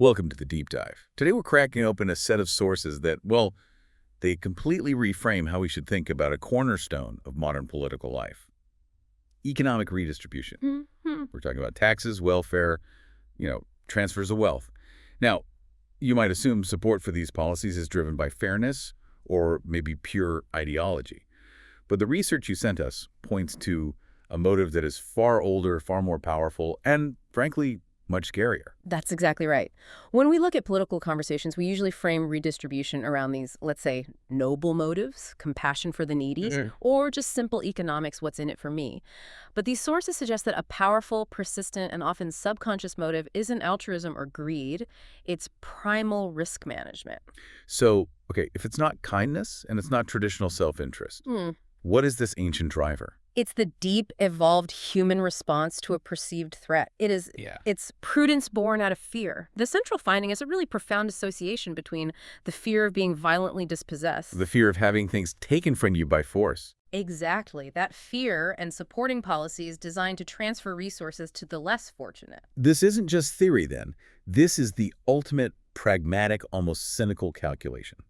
Welcome to the Deep Dive. Today we're cracking open a set of sources that, well, they completely reframe how we should think about a cornerstone of modern political life. Economic redistribution. We're talking about taxes, welfare, transfers of wealth. Now, you might assume support for these policies is driven by fairness or maybe pure ideology. But the research you sent us points to a motive that is far older, far more powerful, and frankly, much scarier. That's exactly right. When we look at political conversations, we usually frame redistribution around these, let's say, noble motives, compassion for the needy, or just simple economics, what's in it for me. But these sources suggest that a powerful, persistent, and often subconscious motive isn't altruism or greed. It's primal risk management. So, okay, if it's not kindness and it's not traditional self-interest, what is this ancient driver? It's the deep, evolved human response to a perceived threat. It's prudence born out of fear. The central finding is a really profound association between the fear of being violently dispossessed. The fear of having things taken from you by force. Exactly. That fear and supporting policies designed to transfer resources to the less fortunate. This isn't just theory, then. This is the ultimate pragmatic, almost cynical calculation.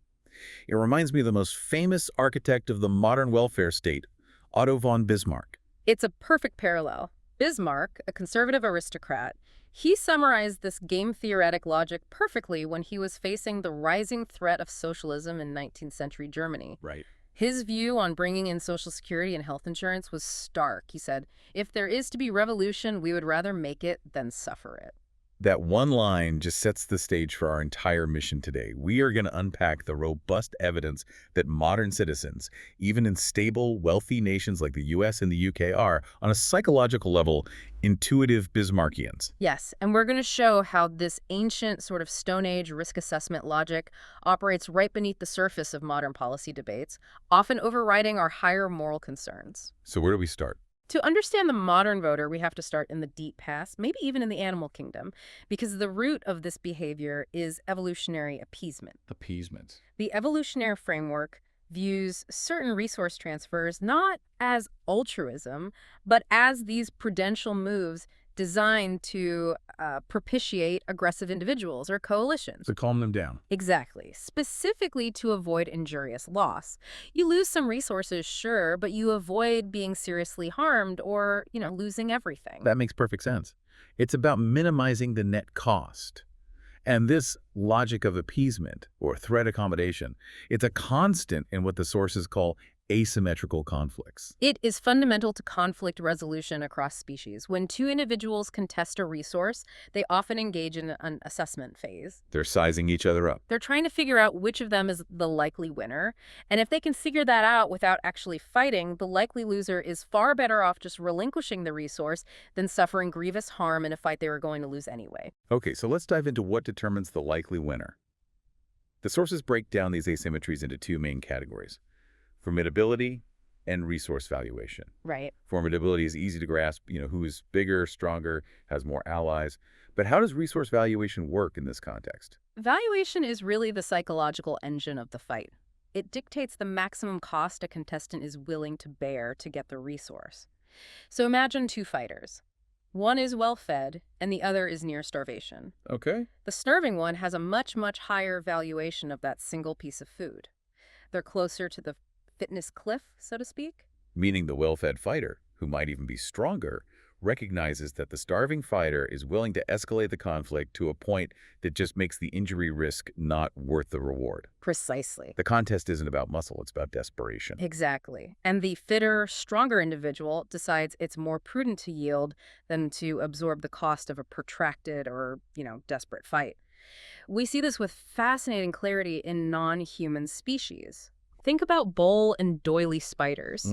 It reminds me of the most famous architect of the modern welfare state, Otto von Bismarck. It's a perfect parallel. Bismarck, a conservative aristocrat, he summarized this game-theoretic logic perfectly when he was facing the rising threat of socialism in 19th century Germany. Right. His view on bringing in Social Security and health insurance was stark. He said, if there is to be revolution, we would rather make it than suffer it. That one line just sets the stage for our entire mission today. We are going to unpack the robust evidence that modern citizens, even in stable, wealthy nations like the US and the UK, are, on a psychological level, intuitive Bismarckians. Yes, and we're going to show how this ancient sort of Stone Age risk assessment logic operates right beneath the surface of modern policy debates, often overriding our higher moral concerns. So where do we start? To understand the modern voter, we have to start in the deep past, maybe even in the animal kingdom, because the root of this behavior is evolutionary appeasement. Appeasement. The evolutionary framework views certain resource transfers not as altruism, but as these prudential moves designed to propitiate aggressive individuals or coalitions. To calm them down. Exactly. Specifically to avoid injurious loss. You lose some resources, sure, but you avoid being seriously harmed or, losing everything. That makes perfect sense. It's about minimizing the net cost. And this logic of appeasement or threat accommodation, it's a constant in what the sources call asymmetrical conflicts. It is fundamental to conflict resolution across species. When two individuals contest a resource, they often engage in an assessment phase. They're sizing each other up. They're trying to figure out which of them is the likely winner. And if they can figure that out without actually fighting, the likely loser is far better off just relinquishing the resource than suffering grievous harm in a fight they were going to lose anyway. Okay, so let's dive into what determines the likely winner. The sources break down these asymmetries into two main categories: formidability and resource valuation. Right. Formidability is easy to grasp, who is bigger, stronger, has more allies. But how does resource valuation work in this context? Valuation is really the psychological engine of the fight. It dictates the maximum cost a contestant is willing to bear to get the resource. So imagine two fighters. One is well-fed, and the other is near starvation. Okay. The starving one has a much, much higher valuation of that single piece of food. They're closer to the fitness cliff, so to speak. Meaning the well-fed fighter, who might even be stronger, recognizes that the starving fighter is willing to escalate the conflict to a point that just makes the injury risk not worth the reward. Precisely. The contest isn't about muscle, it's about desperation. Exactly. And the fitter, stronger individual decides it's more prudent to yield than to absorb the cost of a protracted or, desperate fight. We see this with fascinating clarity in non-human species. Think about bowl and doily spiders.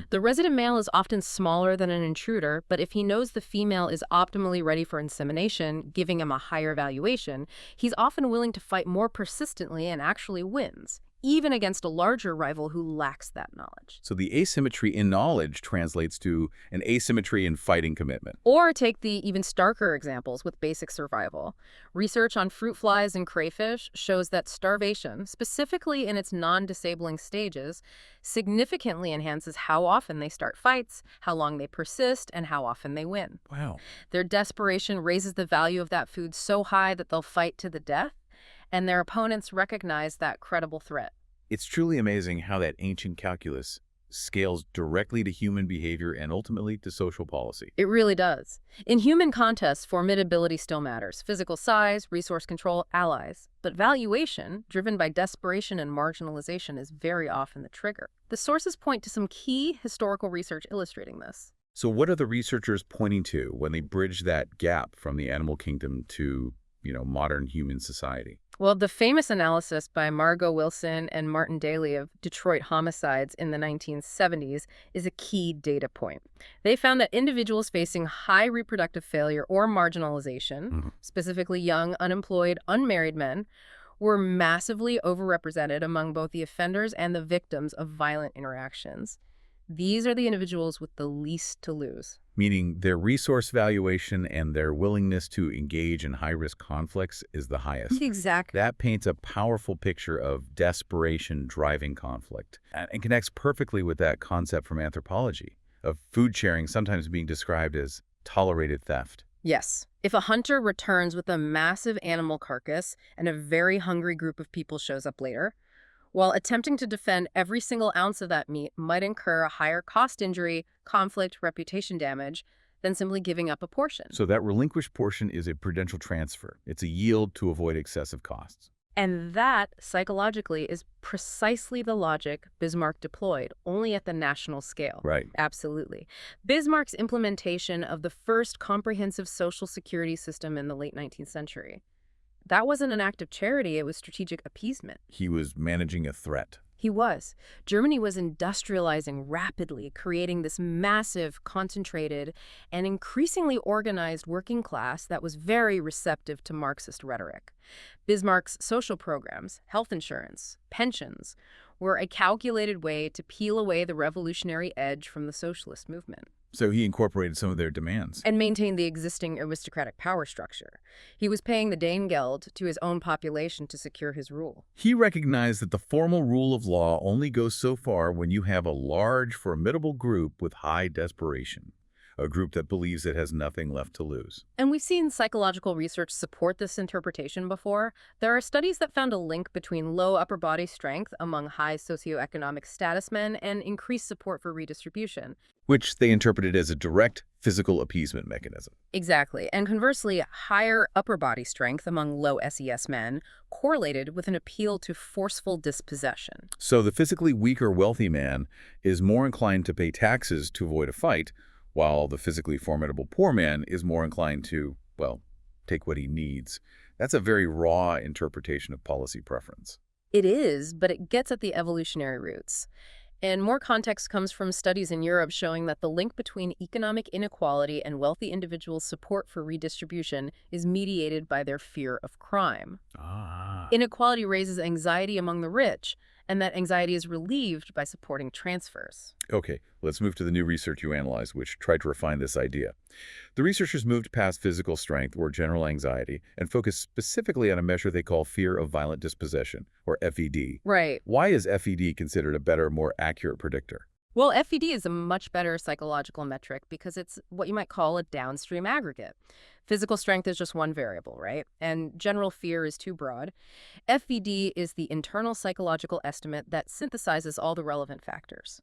The resident male is often smaller than an intruder, but if he knows the female is optimally ready for insemination, giving him a higher valuation, he's often willing to fight more persistently and actually wins, even against a larger rival who lacks that knowledge. So the asymmetry in knowledge translates to an asymmetry in fighting commitment. Or take the even starker examples with basic survival. Research on fruit flies and crayfish shows that starvation, specifically in its non-disabling stages, significantly enhances how often they start fights, how long they persist, and how often they win. Wow. Their desperation raises the value of that food so high that they'll fight to the death, and their opponents recognize that credible threat. It's truly amazing how that ancient calculus scales directly to human behavior and ultimately to social policy. It really does. In human contests, formidability still matters. Physical size, resource control, allies. But valuation, driven by desperation and marginalization, is very often the trigger. The sources point to some key historical research illustrating this. So what are the researchers pointing to when they bridge that gap from the animal kingdom to, modern human society? Well, the famous analysis by Margot Wilson and Martin Daly of Detroit homicides in the 1970s is a key data point. They found that individuals facing high reproductive failure or marginalization, specifically young, unemployed, unmarried men, were massively overrepresented among both the offenders and the victims of violent interactions. These are the individuals with the least to lose. Meaning their resource valuation and their willingness to engage in high-risk conflicts is the highest. Exactly. That paints a powerful picture of desperation driving conflict and connects perfectly with that concept from anthropology of food sharing sometimes being described as tolerated theft. Yes. If a hunter returns with a massive animal carcass and a very hungry group of people shows up later, while attempting to defend every single ounce of that meat might incur a higher cost injury, conflict, reputation damage than simply giving up a portion. So that relinquished portion is a prudential transfer. It's a yield to avoid excessive costs. And that, psychologically, is precisely the logic Bismarck deployed, only at the national scale. Right. Absolutely. Bismarck's implementation of the first comprehensive social security system in the late 19th century. That wasn't an act of charity, it was strategic appeasement. He was managing a threat. He was. Germany was industrializing rapidly, creating this massive, concentrated, and increasingly organized working class that was very receptive to Marxist rhetoric. Bismarck's social programs, health insurance, pensions, were a calculated way to peel away the revolutionary edge from the socialist movement. So he incorporated some of their demands. And maintained the existing aristocratic power structure. He was paying the Danegeld to his own population to secure his rule. He recognized that the formal rule of law only goes so far when you have a large, formidable group with high desperation, a group that believes it has nothing left to lose. And we've seen psychological research support this interpretation before. There are studies that found a link between low upper body strength among high socioeconomic status men and increased support for redistribution. Which they interpreted as a direct physical appeasement mechanism. Exactly. And conversely, higher upper body strength among low SES men correlated with an appeal to forceful dispossession. So the physically weaker wealthy man is more inclined to pay taxes to avoid a fight, while the physically formidable poor man is more inclined to, take what he needs. That's a very raw interpretation of policy preference. It is, but it gets at the evolutionary roots. And more context comes from studies in Europe showing that the link between economic inequality and wealthy individuals' support for redistribution is mediated by their fear of crime. Inequality raises anxiety among the rich, and that anxiety is relieved by supporting transfers. Okay, let's move to the new research you analyzed, which tried to refine this idea. The researchers moved past physical strength or general anxiety and focused specifically on a measure they call fear of violent dispossession, or FVD. Right. Why is FVD considered a better, more accurate predictor? Well, FVD is a much better psychological metric because it's what you might call a downstream aggregate. Physical strength is just one variable, right? And general fear is too broad. FVD is the internal psychological estimate that synthesizes all the relevant factors.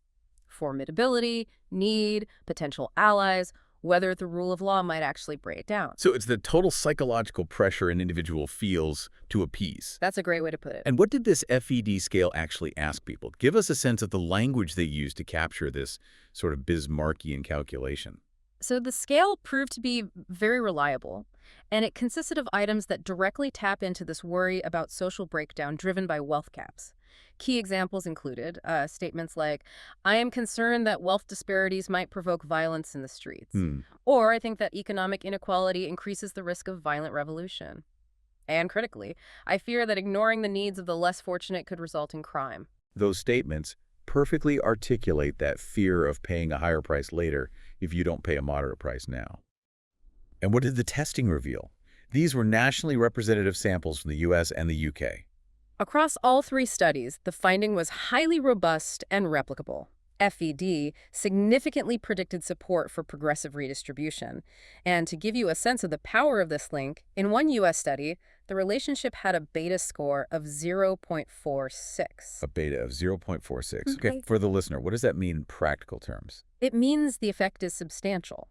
Formidability, need, potential allies, whether the rule of law might actually break down. So it's the total psychological pressure an individual feels to appease. That's a great way to put it. And what did this FED scale actually ask people? Give us a sense of the language they used to capture this sort of Bismarckian calculation. So the scale proved to be very reliable, and it consisted of items that directly tap into this worry about social breakdown driven by wealth gaps. Key examples included statements like, I am concerned that wealth disparities might provoke violence in the streets. Or I think that economic inequality increases the risk of violent revolution. And critically, I fear that ignoring the needs of the less fortunate could result in crime. Those statements perfectly articulate that fear of paying a higher price later if you don't pay a moderate price now. And what did the testing reveal? These were nationally representative samples from the US and the UK. Across all 3 studies, the finding was highly robust and replicable. FED significantly predicted support for progressive redistribution. And to give you a sense of the power of this link, in one U.S. study, the relationship had a beta score of 0.46. A beta of 0.46. Okay, for the listener, what does that mean in practical terms? It means the effect is substantial.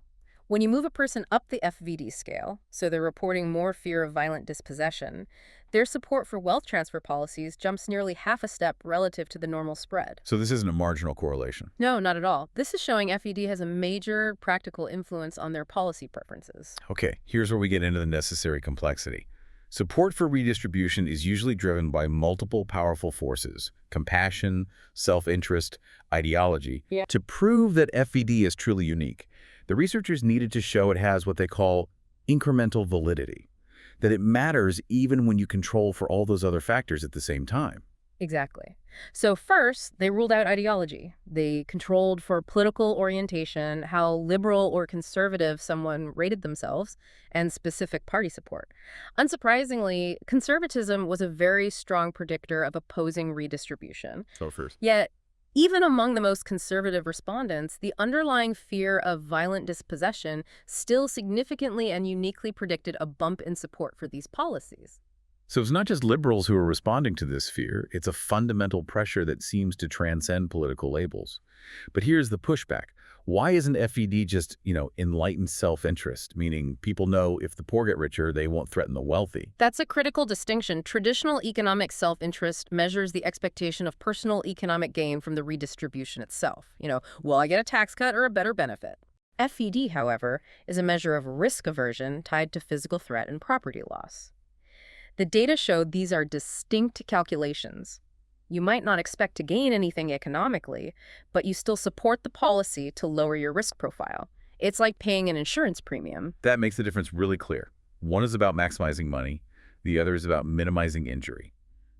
When you move a person up the FVD scale, so they're reporting more fear of violent dispossession, their support for wealth transfer policies jumps nearly half a step relative to the normal spread. So this isn't a marginal correlation. No, not at all. This is showing FED has a major practical influence on their policy preferences. Okay, here's where we get into the necessary complexity. Support for redistribution is usually driven by multiple powerful forces: compassion, self-interest, ideology. To prove that FED is truly unique, the researchers needed to show it has what they call incremental validity, that it matters even when you control for all those other factors at the same time. Exactly. So first, they ruled out ideology. They controlled for political orientation, how liberal or conservative someone rated themselves, and specific party support. Unsurprisingly, conservatism was a very strong predictor of opposing redistribution. So first. Yet, even among the most conservative respondents, the underlying fear of violent dispossession still significantly and uniquely predicted a bump in support for these policies. So it's not just liberals who are responding to this fear, it's a fundamental pressure that seems to transcend political labels. But here's the pushback. Why isn't FED just, enlightened self-interest, meaning people know if the poor get richer, they won't threaten the wealthy? That's a critical distinction. Traditional economic self-interest measures the expectation of personal economic gain from the redistribution itself. Will I get a tax cut or a better benefit? FED, however, is a measure of risk aversion tied to physical threat and property loss. The data showed these are distinct calculations. You might not expect to gain anything economically, but you still support the policy to lower your risk profile. It's like paying an insurance premium. That makes the difference really clear. One is about maximizing money, the other is about minimizing injury.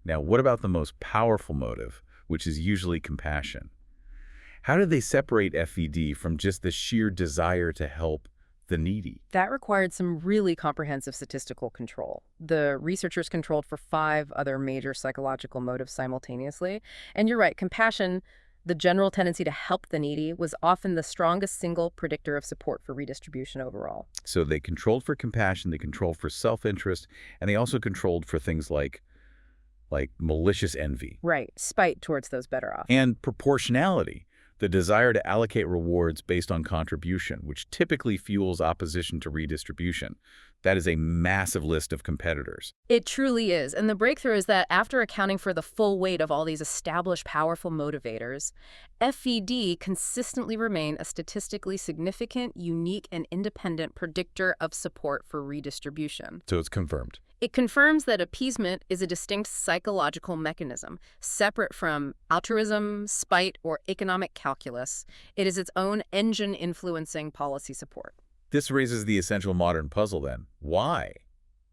Now, what about the most powerful motive, which is usually compassion? How do they separate FED from just the sheer desire to help the needy? That required some really comprehensive statistical control. The researchers controlled for 5 other major psychological motives simultaneously. And you're right, compassion, the general tendency to help the needy, was often the strongest single predictor of support for redistribution overall. So they controlled for compassion, they controlled for self-interest, and they also controlled for things like malicious envy. Right, spite towards those better off. And proportionality, the desire to allocate rewards based on contribution, which typically fuels opposition to redistribution. That is a massive list of competitors. It truly is. And the breakthrough is that after accounting for the full weight of all these established powerful motivators, FED consistently remain a statistically significant, unique, and independent predictor of support for redistribution. So it's confirmed. It confirms that appeasement is a distinct psychological mechanism, separate from altruism, spite, or economic calculus. It is its own engine influencing policy support. This raises the essential modern puzzle then. Why?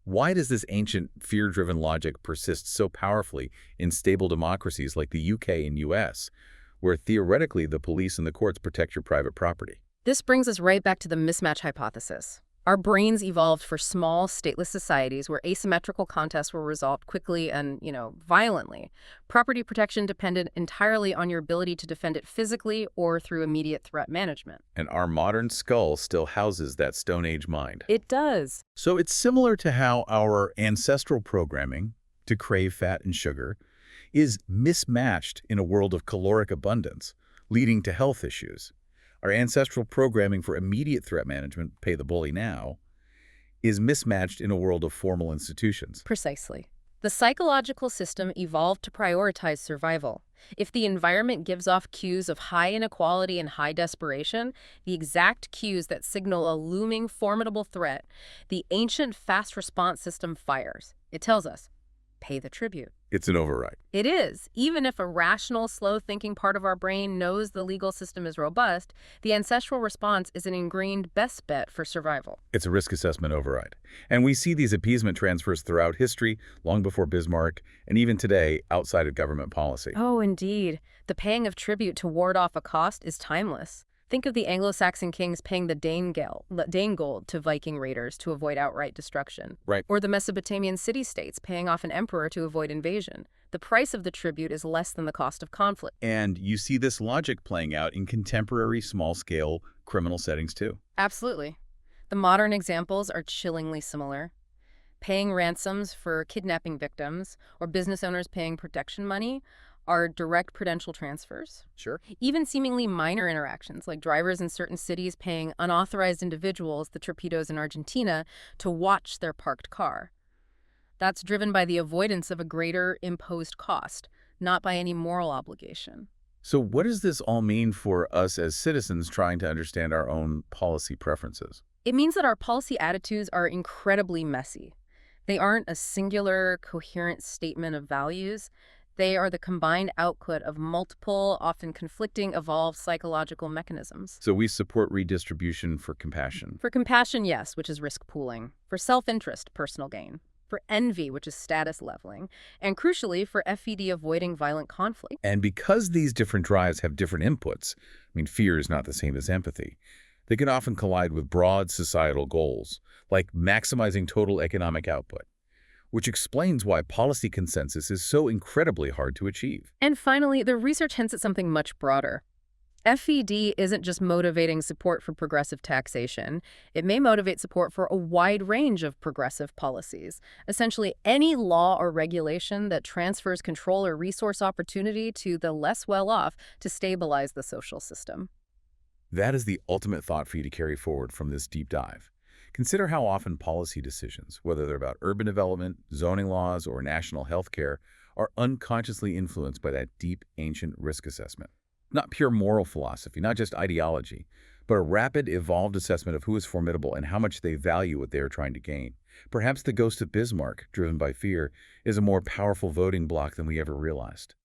Why does this ancient fear-driven logic persist so powerfully in stable democracies like the UK and US, where theoretically the police and the courts protect your private property? This brings us right back to the mismatch hypothesis. Our brains evolved for small, stateless societies where asymmetrical contests were resolved quickly and, violently. Property protection depended entirely on your ability to defend it physically or through immediate threat management. And our modern skull still houses that Stone Age mind. It does. So it's similar to how our ancestral programming to crave fat and sugar is mismatched in a world of caloric abundance, leading to health issues. Our ancestral programming for immediate threat management, pay the bully now, is mismatched in a world of formal institutions. Precisely. The psychological system evolved to prioritize survival. If the environment gives off cues of high inequality and high desperation, the exact cues that signal a looming formidable threat, the ancient fast response system fires. It tells us, pay the tribute. It's an override. It is. Even if a rational, slow-thinking part of our brain knows the legal system is robust, the ancestral response is an ingrained best bet for survival. It's a risk assessment override. And we see these appeasement transfers throughout history, long before Bismarck, and even today, outside of government policy. Oh, indeed. The paying of tribute to ward off a cost is timeless. Think of the Anglo-Saxon kings paying the Dane gold to Viking raiders to avoid outright destruction. Right. Or the Mesopotamian city-states paying off an emperor to avoid invasion. The price of the tribute is less than the cost of conflict. And you see this logic playing out in contemporary small-scale criminal settings too. Absolutely. The modern examples are chillingly similar. Paying ransoms for kidnapping victims or business owners paying protection money are direct prudential transfers. Sure. Even seemingly minor interactions, like drivers in certain cities paying unauthorized individuals, the torpedoes in Argentina, to watch their parked car. That's driven by the avoidance of a greater imposed cost, not by any moral obligation. So what does this all mean for us as citizens trying to understand our own policy preferences? It means that our policy attitudes are incredibly messy. They aren't a singular, coherent statement of values. They are the combined output of multiple, often conflicting, evolved psychological mechanisms. So we support redistribution for compassion. For compassion, yes, which is risk pooling. For self-interest, personal gain. For envy, which is status leveling. And crucially, for FED, avoiding violent conflict. And because these different drives have different inputs, fear is not the same as empathy, they can often collide with broad societal goals, like maximizing total economic output, which explains why policy consensus is so incredibly hard to achieve. And finally, the research hints at something much broader. FED isn't just motivating support for progressive taxation. It may motivate support for a wide range of progressive policies. Essentially, any law or regulation that transfers control or resource opportunity to the less well-off to stabilize the social system. That is the ultimate thought for you to carry forward from this deep dive. Consider how often policy decisions, whether they're about urban development, zoning laws, or national health care, are unconsciously influenced by that deep, ancient risk assessment. Not pure moral philosophy, not just ideology, but a rapid, evolved assessment of who is formidable and how much they value what they are trying to gain. Perhaps the ghost of Bismarck, driven by fear, is a more powerful voting bloc than we ever realized.